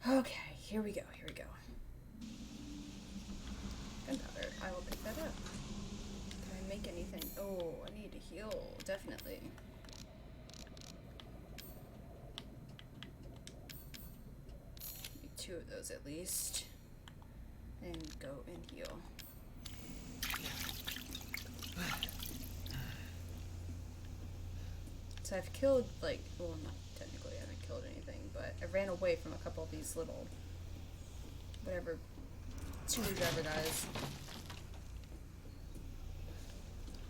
Okay, here we go, here we go. Gunpowder, I will pick that up. Can I make anything? Oh, I need to heal, definitely. Need 2 of those at least. And go and heal. So I've killed, like, well, not technically, I haven't killed anything, but I ran away from a couple of these little, whatever, screwdriver guys.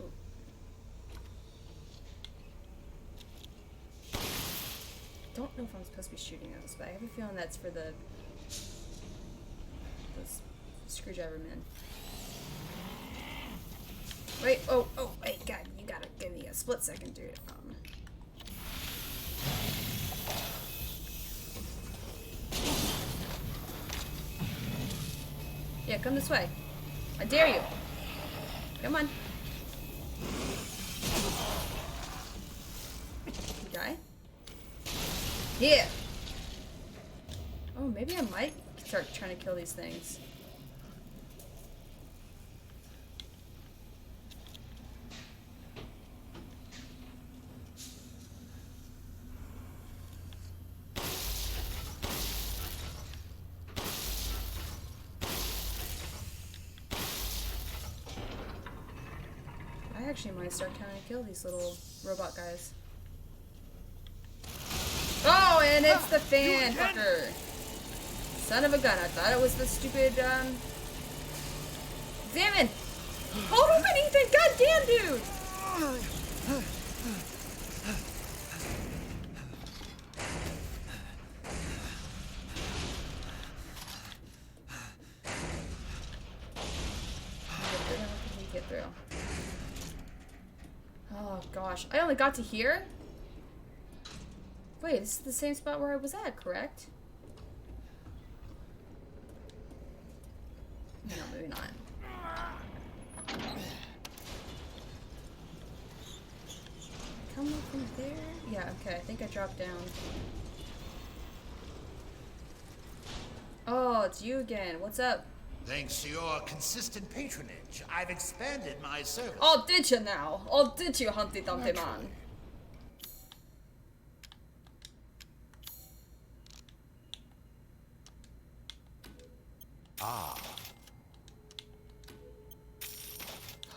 Ooh. Don't know if I'm supposed to be shooting those, but I have a feeling that's for those screwdriver men. Wait, oh, wait, God, you gotta give me a split second, dude. Yeah, come this way. I dare you. Come on. You die? Yeah. Oh, maybe I might start trying to kill these things. I actually might start trying to kill these little robot guys. Oh, and it's the fan fucker. Son of a gun. I thought it was the stupid, Examine! Hold him, Ethan! Goddamn, dude! Get through. Oh gosh, I only got to here? Wait, this is the same spot where I was at, correct? No, maybe not. Come up from there? Yeah, okay, I think I dropped down. Oh, it's you again. What's up? Thanks to your consistent patronage, I've expanded my service. Oh, did you now? Oh, did you, Humpty Dumpty Man? Naturally. Ah.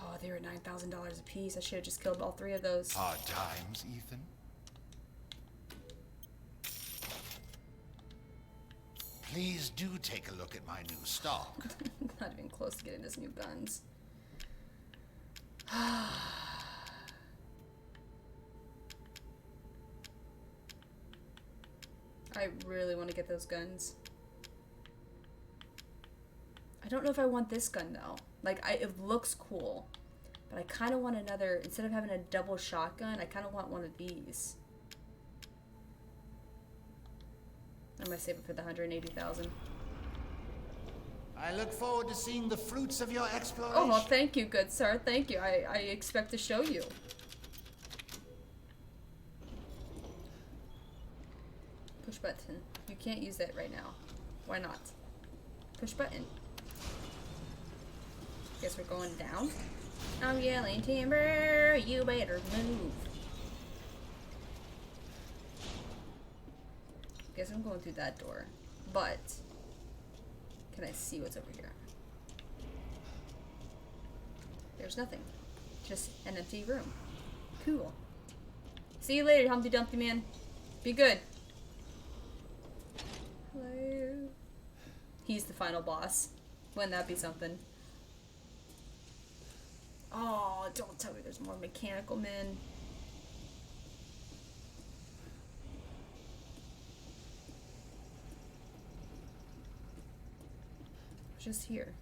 Oh, they were $9,000 a piece. I should have just killed all 3 of those. Hard times, Ethan. Please do take a look at my new stock. Not even close to getting his new guns. I really want to get those guns. I don't know if I want this gun though. Like, it looks cool, but I kind of want another. Instead of having a double shotgun, I kind of want one of these. I'm gonna save it for the 180,000. I look forward to seeing the fruits of your exploration. Oh, well, thank you, good sir. Thank you. I expect to show you. Push button. You can't use that right now. Why not? Push button. Guess we're going down. I'm yelling timber. You better move. Guess I'm going through that door. But can I see what's over here? There's nothing. Just an empty room. Cool. See you later, Humpty Dumpty Man. Be good. Hello. He's the final boss. Wouldn't that be something? Oh, don't tell me there's more mechanical men. Just here.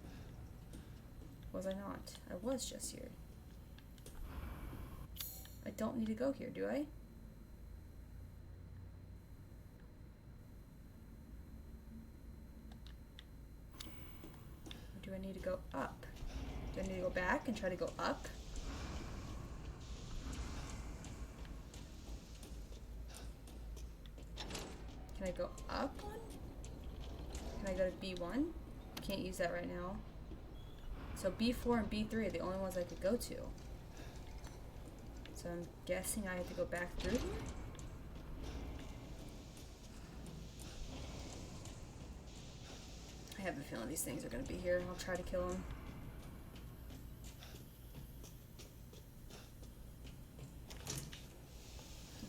Was I not? I was just here. I don't need to go here, do I? Or do I need to go up? Do I need to go back and try to go up? Can I go up one? Can I go to B1? Can't use that right now. So B4 and B3 are the only ones I could go to. So I'm guessing I have to go back through here? I have a feeling these things are going to be here. I'll try to kill them.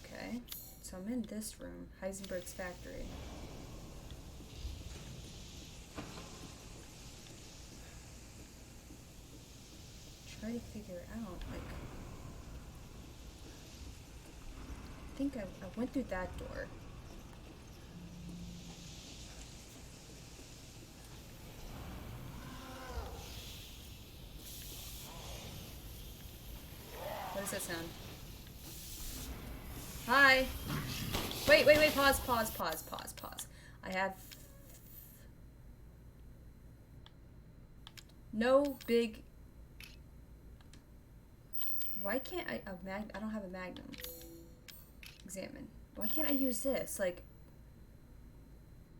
Okay. So I'm in this room. Heisenberg's factory. Try to figure out, like... I think I went through that door. What does that sound? Hi! Wait, pause. I have... no big... Why can't I... I don't have a magnum. Examine. Why can't I use this? Like...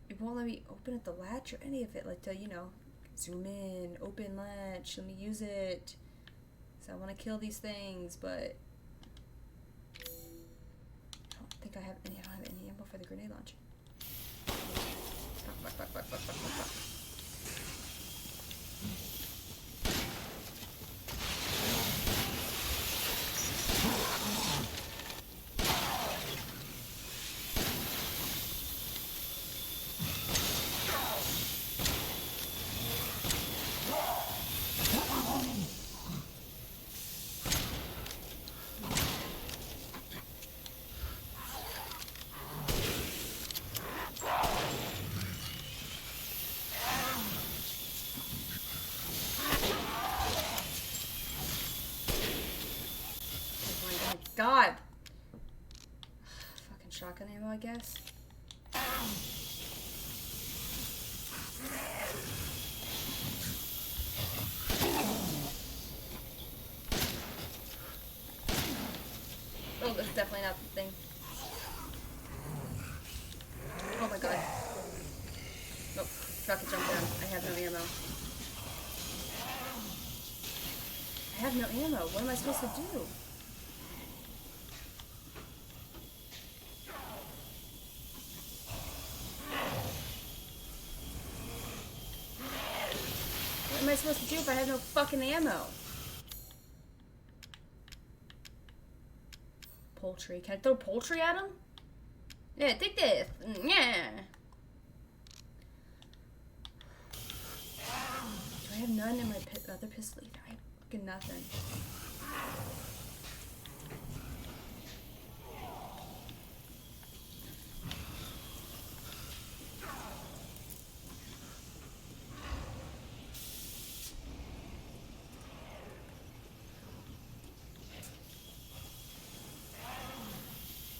It won't let me open up the latch or any of it. Like to, you know... Zoom in. Open latch. Let me use it. So I want to kill these things, but... I don't think I have any... I don't have any ammo for the grenade launcher. Fuck. God! Fucking shotgun ammo, I guess. Oh, that's definitely not the thing. Oh my god. Nope. Forgot to jump down. I have no ammo. I have no ammo. What am I supposed to do? What am I supposed to do if I have no fucking ammo? Poultry. Can I throw poultry at him? Yeah, take this. Yeah. Do I have none in my other pistol either? I have fucking nothing.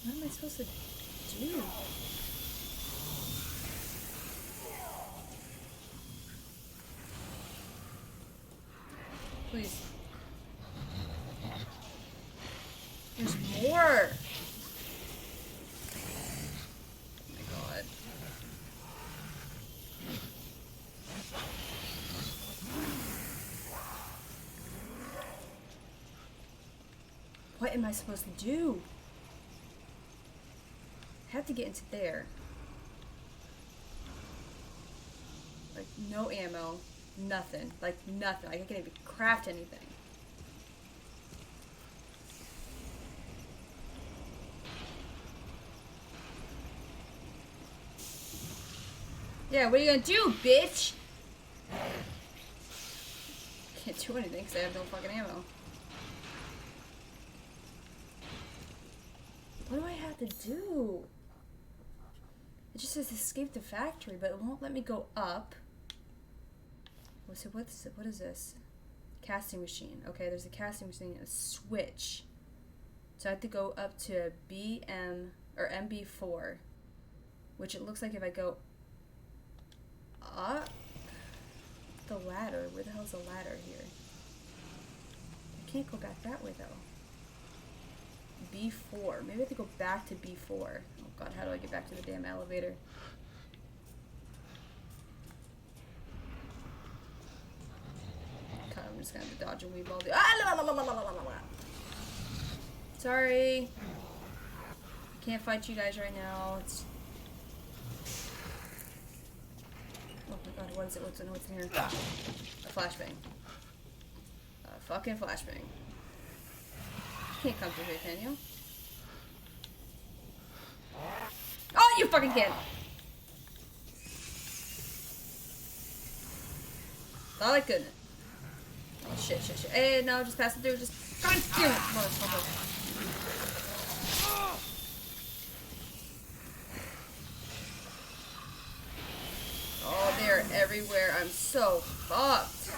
What am I supposed to do? Please. There's more! Oh my god. What am I supposed to do? I have to get into there. Like, no ammo. Nothing. Like, nothing. I can't even craft anything. Yeah, what are you gonna do, bitch? Can't do anything because I have no fucking ammo. What do I have to do? It just says escape the factory, but it won't let me go up. So what is this? Casting machine. Okay, there's a casting machine and a switch. So I have to go up to BM or MB4, which it looks like if I go up the ladder. Where the hell's the ladder here? I can't go back that way though. B4. Maybe I have to go back to B4. Oh god, how do I get back to the damn elevator? gonna have to dodge and weave all the. Ah, la, la, la, la, la, la, la. Sorry. I can't fight you guys right now. It's. Oh my god, what is it? What's in here? A flashbang. A fucking flashbang. You can't come through here, can you? Oh, you fucking can! Thought I couldn't. Oh, shit. Hey, no, just pass it through. Just. God damn it, motherfucker. Oh, they're everywhere. I'm so fucked.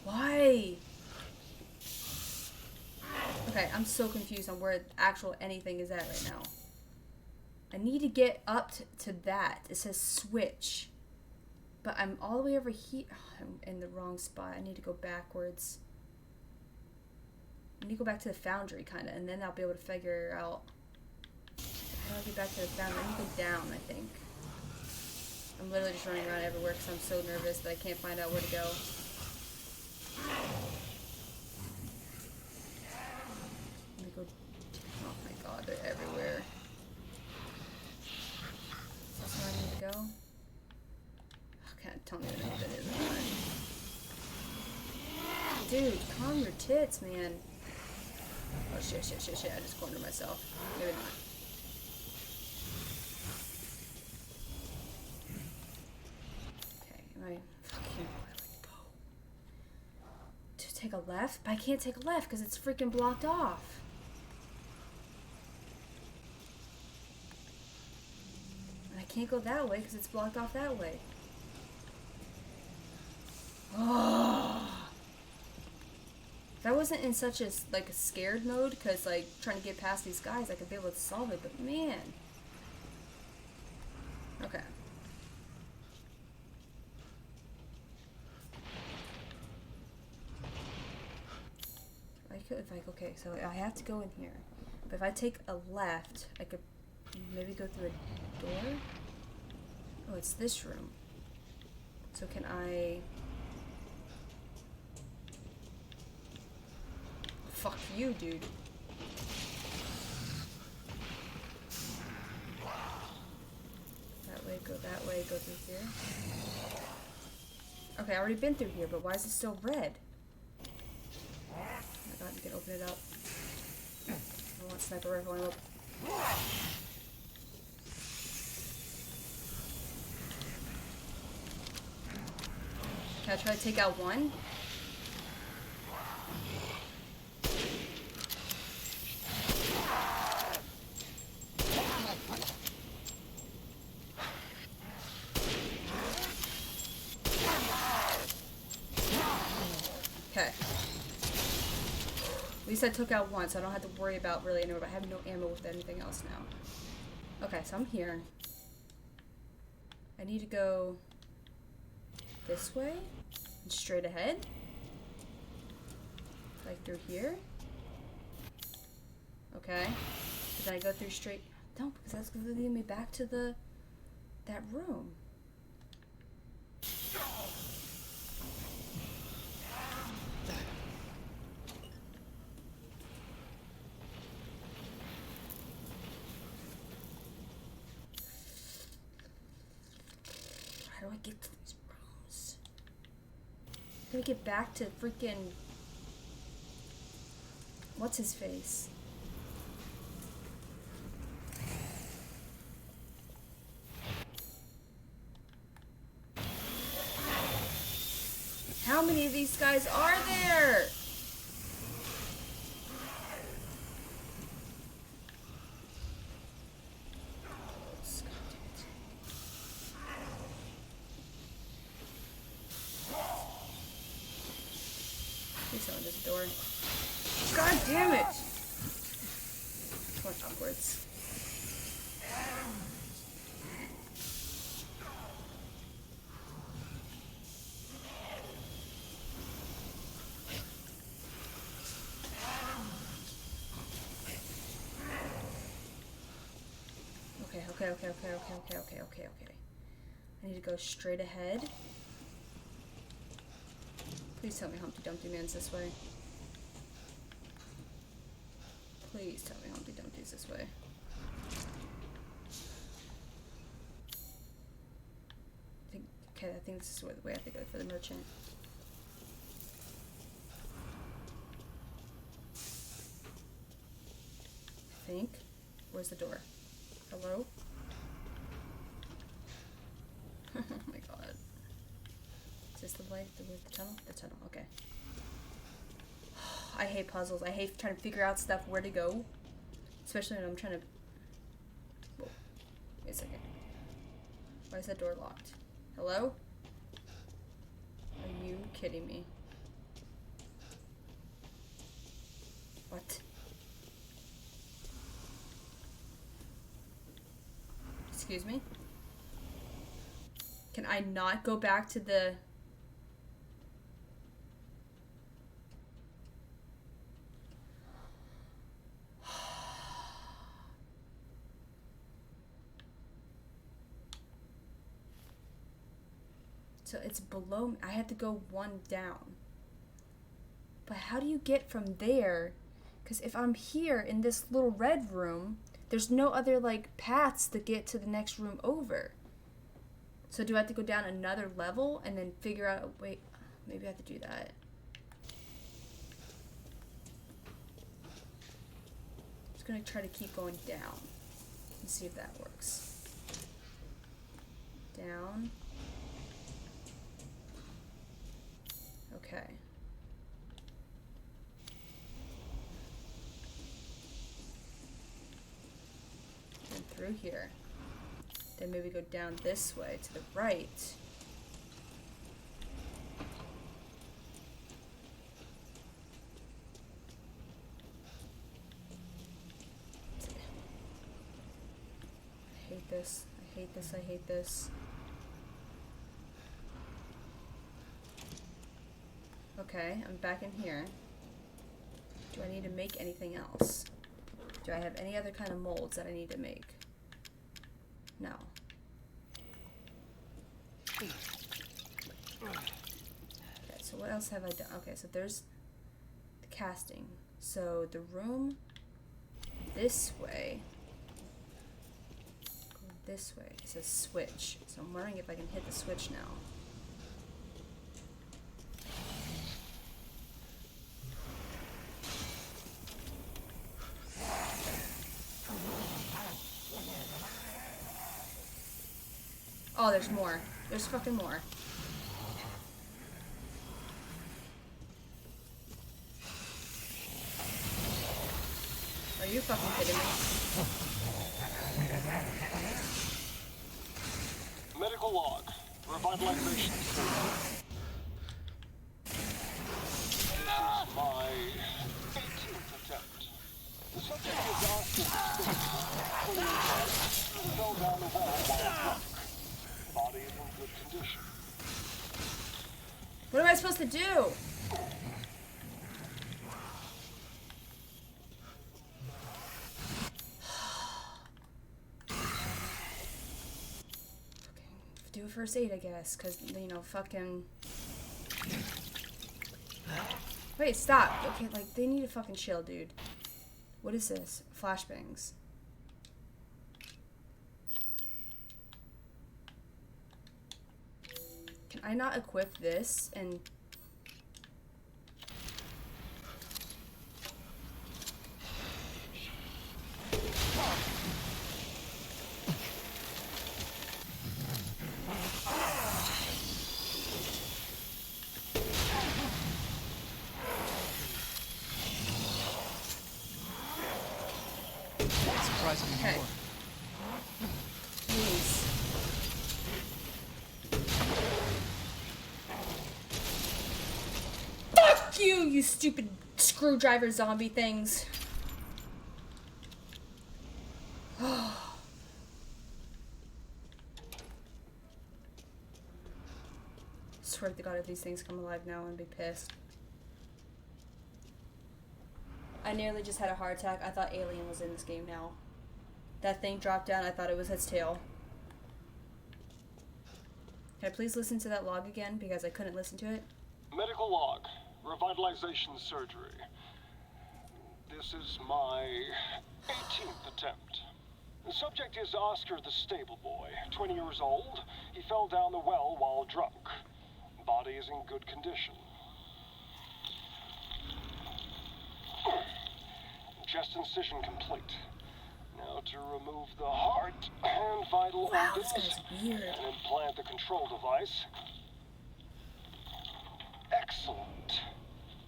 Why? Okay, I'm so confused on where actual anything is at right now. I need to get up to that. It says switch. But I'm all the way over here. Oh, I'm in the wrong spot. I need to go backwards. I need to go back to the foundry, kind of, and then I'll be able to figure out how do I get back to the foundry. I need to go down, I think. I'm literally just running around everywhere because I'm so nervous that I can't find out where to go. Let me go. Oh my god, they're everywhere. That's where I need to go. Okay, tell me what that is. Dude, calm your tits, man. Oh shit. I just cornered myself. Maybe not. Okay, am I fucking where do I go? To take a left? But I can't take a left because it's freaking blocked off. And I can't go that way because it's blocked off that way. Oh. If I wasn't in such a like a scared mode, because like trying to get past these guys, I could be able to solve it. But man, okay. Okay, so I have to go in here. But if I take a left, I could maybe go through a door. Oh, it's this room. So can I? Fuck you, dude. That way, go through here. Okay, I already been through here, but why is it still red? Oh my god, you can open it up. I want sniper rifle ammo. Can I try to take out one? Okay. At least I took out one, so I don't have to worry about really anymore. But I have no ammo with anything else now. Okay, so I'm here. I need to go this way and straight ahead. Like through here. Okay. Then I go through straight. No, because that's going to lead me back to that room. How do I get to these rooms? How do I get back to freaking... What's his face? How many of these guys are there? Please open this door. God damn it! Going upwards. Okay. I need to go straight ahead. Please tell me Humpty Dumpty Man's this way. Please tell me Humpty Dumpty's this way. I think this is the way I have to go for the merchant. I think. Where's the door? Hello? Oh my god. Is this the light? The tunnel? The tunnel, okay. I hate puzzles. I hate trying to figure out stuff, where to go. Especially when I'm trying to... Whoa. Wait a second. Why is that door locked? Hello? Are you kidding me? What? Excuse me? Can I not go back to the... So it's below me. I had to go one down. But how do you get from there? Because if I'm here in this little red room, there's no other, like, paths to get to the next room over. So do I have to go down another level and then figure out... Wait, maybe I have to do that. I'm just going to try to keep going down and see if that works. Down. Okay. And through here. Then maybe go down this way to the right. I hate this. I hate this. I hate this. Okay, I'm back in here. Do I need to make anything else? Do I have any other kind of molds that I need to make? No. Okay, so what else have I done? Okay, so there's the casting. So the room this way. Go this way. It says switch. So I'm wondering if I can hit the switch now. Oh, there's more. There's fucking more. Are you fucking kidding me? Medical log. Revitalization. My 18th attempt. The subject was asked to fell down the wall while drunk. Body in good condition. What am I supposed to do? Do a first aid, I guess, because, you know, fucking... Wait, stop. Okay, like, they need a fucking chill, dude. What is this? Flashbangs. Can I not equip this and... Surprisingly Okay. more. Please. Fuck you, you stupid screwdriver zombie things. Swear to God, if these things come alive now, I'm gonna be pissed. I nearly just had a heart attack. I thought Alien was in this game now. That thing dropped down, I thought it was its tail. Can I please listen to that log again? Because I couldn't listen to it. Medical log. Revitalization surgery. This is my 18th attempt. The subject is Oscar the stable boy, 20 years old. He fell down the well while drunk. Body is in good condition. Chest incision complete. Now to remove the heart and vital Wow, this organs guy's weird. and implant the control device. Excellent.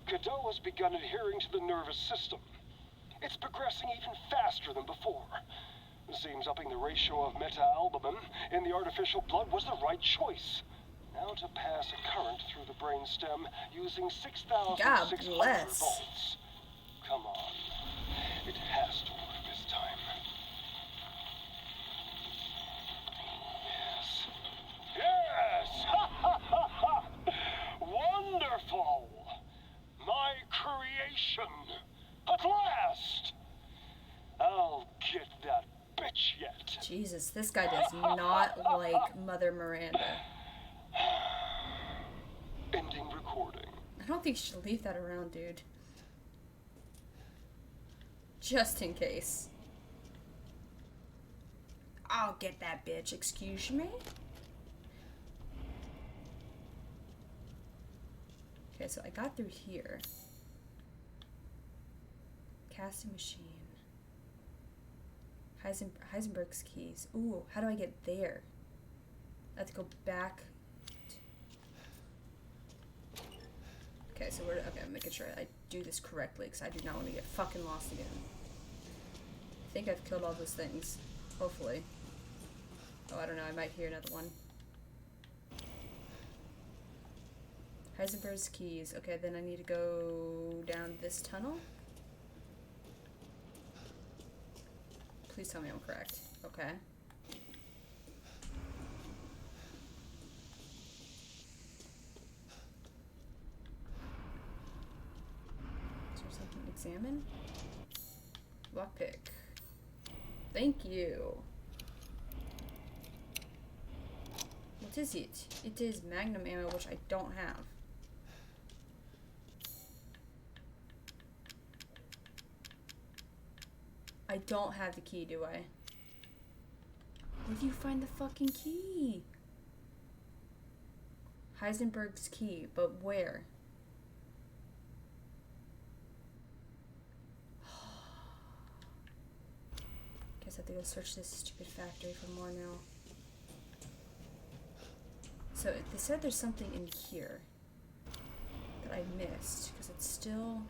Godot has begun adhering to the nervous system. It's progressing even faster than before. Seems upping the ratio of meta-albumin in the artificial blood was the right choice. Now to pass a current through the brainstem using 6,600 bless. volts. Come on. It has to work this time. Yes! Yes! Ha ha ha ha! Wonderful! My creation! At last! I'll get that bitch yet. Jesus, this guy does not like Mother Miranda. Ending recording. I don't think you should leave that around, dude. Just in case. I'll get that bitch, excuse me? Okay, so I got through here. Casting machine. Heisenberg's keys. Ooh, how do I get there? I have to go back. Okay, so okay, I'm making sure I do this correctly because I do not want to get fucking lost again. I think I've killed all those things. Hopefully. Oh, I don't know, I might hear another one. Heisenberg's keys. Okay, then I need to go down this tunnel. Please tell me I'm correct. Okay. Is there something to examine? Lockpick. Thank you. What is it? It is magnum ammo, which I don't have. I don't have the key, do I? Where do you find the fucking key? Heisenberg's key, but where? Guess I have to go search this stupid factory for more now. So they said there's something in here that I missed, because it's still...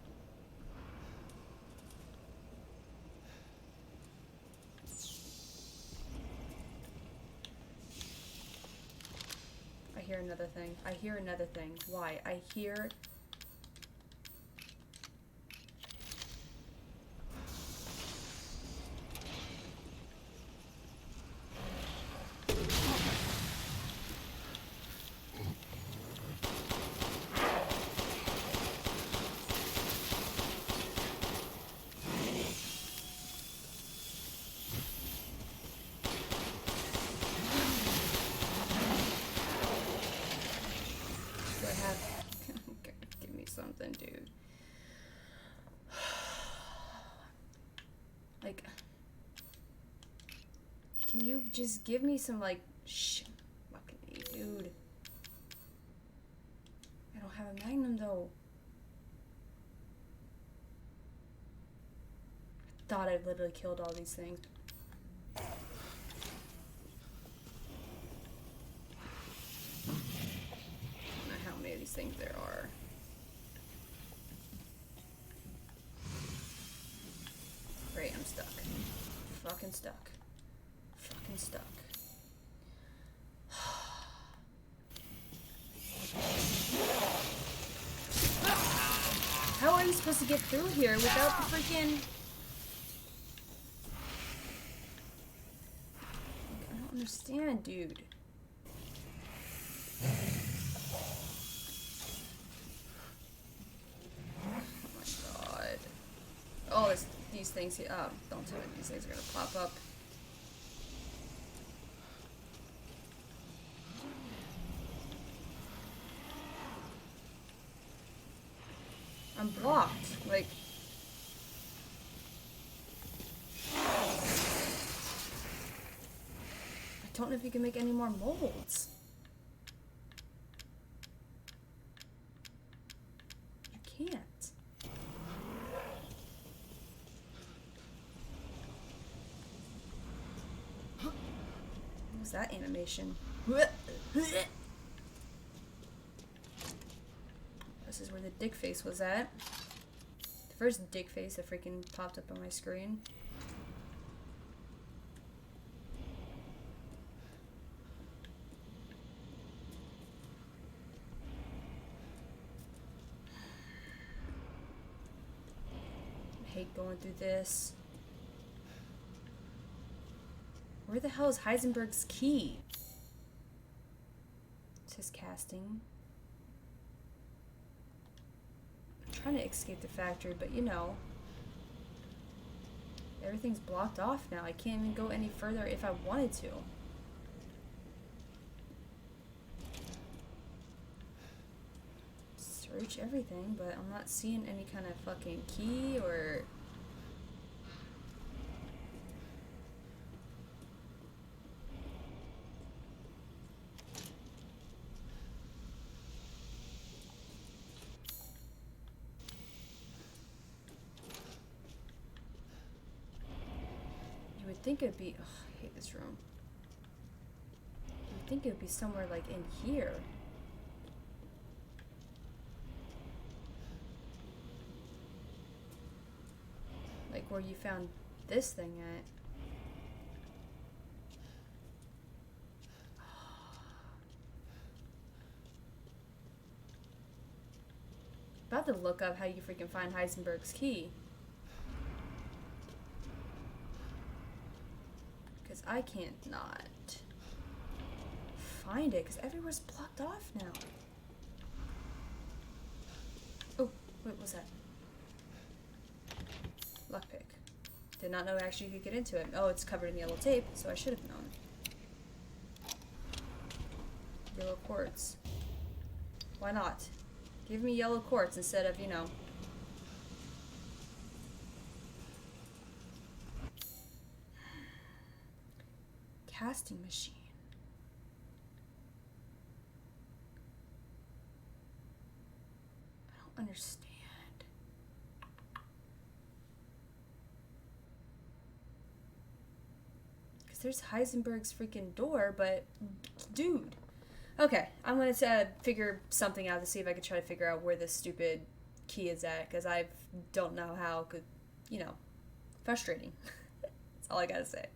I hear another thing. I hear another thing. Why? I hear... Give me something, dude. Like, can you just give me some, like, fucking dude. I don't have a magnum, though. I thought I'd literally killed all these things. I don't know how many of these things there are. Great, I'm stuck. Fucking stuck. Fucking stuck. How are you supposed to get through here without the freaking... I don't understand, dude. Oh, these things here. Oh, don't tell me these things are gonna pop up. I'm blocked. Like... I don't know if you can make any more molds. You can't. What was that animation? This is where the dick face was at. The first dick face that freaking popped up on my screen. I hate going through this. Where the hell is Heisenberg's key? It says casting. I'm trying to escape the factory, but you know, everything's blocked off now. I can't even go any further if I wanted to. Search everything, but I'm not seeing any kind of fucking key or... You would think it would be... Ugh, I hate this room. You would think it would be somewhere like in here. Like where you found this thing at. About to look up how you freaking find Heisenberg's key. Because I can't not find it, because everywhere's blocked off now. Oh, what was that? Lockpick. Did not know actually you could get into it. Oh, it's covered in yellow tape, so I should have known. Yellow quartz. Why not? Give me yellow quartz instead of, you know... Casting machine. I don't understand. Because there's Heisenberg's freaking door, but... Dude. Okay, I'm going to figure something out to see if I can try to figure out where this stupid key is at. Because I don't know how. You know, frustrating. That's all I got to say.